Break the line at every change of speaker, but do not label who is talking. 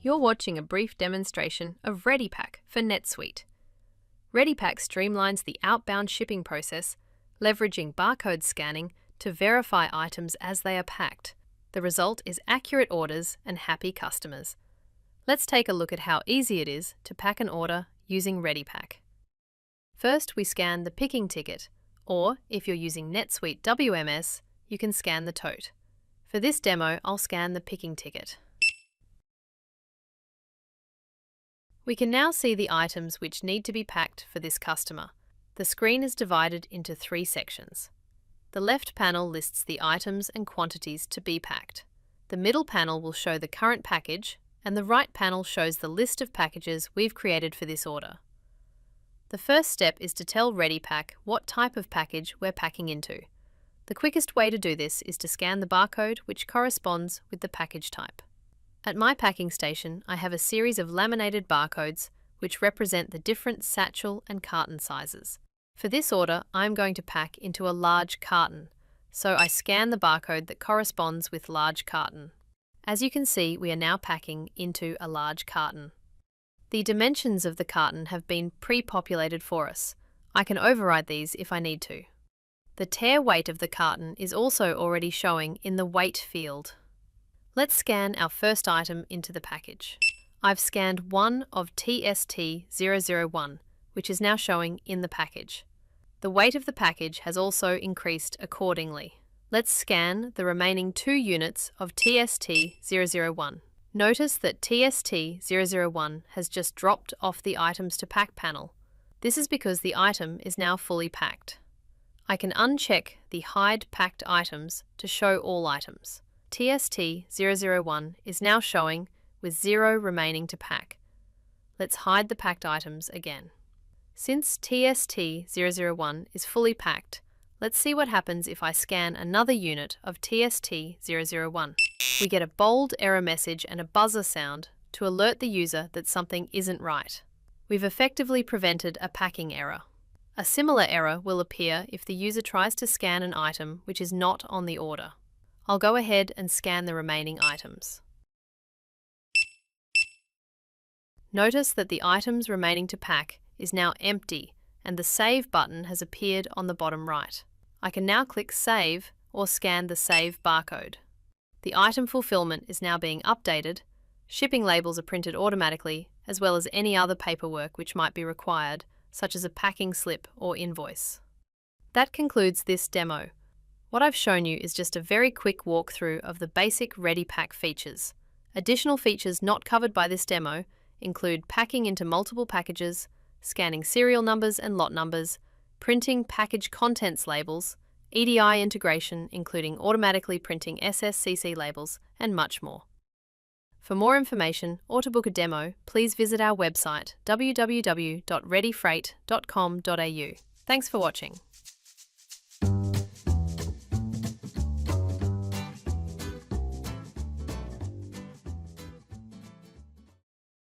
You're watching a brief demonstration of ReadyPack for NetSuite. ReadyPack streamlines the outbound shipping process, leveraging barcode scanning to verify items as they are packed. The result is accurate orders and happy customers. Let's take a look at how easy it is to pack an order using ReadyPack. First, we scan the picking ticket, or if you're using NetSuite WMS, you can scan the tote. For this demo, I'll scan the picking ticket. We can now see the items which need to be packed for this customer. The screen is divided into 3 sections. The left panel lists the items and quantities to be packed. The middle panel will show the current package, and the right panel shows the list of packages we've created for this order. The first step is to tell ReadyPack what type of package we're packing into. The quickest way to do this is to scan the barcode which corresponds with the package type. At my packing station, I have a series of laminated barcodes which represent the different satchel and carton sizes. For this order, I'm going to pack into a large carton, so I scan the barcode that corresponds with large carton. As you can see, we are now packing into a large carton. The dimensions of the carton have been pre-populated for us. I can override these if I need to. The tare weight of the carton is also already showing in the weight field. Let's scan our first item into the package. I've scanned one of TST001, which is now showing in the package. The weight of the package has also increased accordingly. Let's scan the remaining 2 units of TST001. Notice that TST001 has just dropped off the items to pack panel. This is because the item is now fully packed. I can uncheck the Hide Packed Items to show all items. TST001 is now showing with 0 remaining to pack. Let's hide the packed items again. Since TST001 is fully packed, let's see what happens if I scan another unit of TST001. We get a bold error message and a buzzer sound to alert the user that something isn't right. We've effectively prevented a packing error. A similar error will appear if the user tries to scan an item which is not on the order. I'll go ahead and scan the remaining items. Notice that the items remaining to pack is now empty and the Save button has appeared on the bottom right. I can now click Save or scan the Save barcode. The item fulfillment is now being updated, shipping labels are printed automatically, as well as any other paperwork which might be required, such as a packing slip or invoice. That concludes this demo. What I've shown you is just a very quick walkthrough of the basic ReadyPack features. Additional features not covered by this demo include packing into multiple packages, scanning serial numbers and lot numbers, printing package contents labels, EDI integration including automatically printing SSCC labels, and much more. For more information or to book a demo, please visit our website www.readyfreight.com.au. Thanks for watching.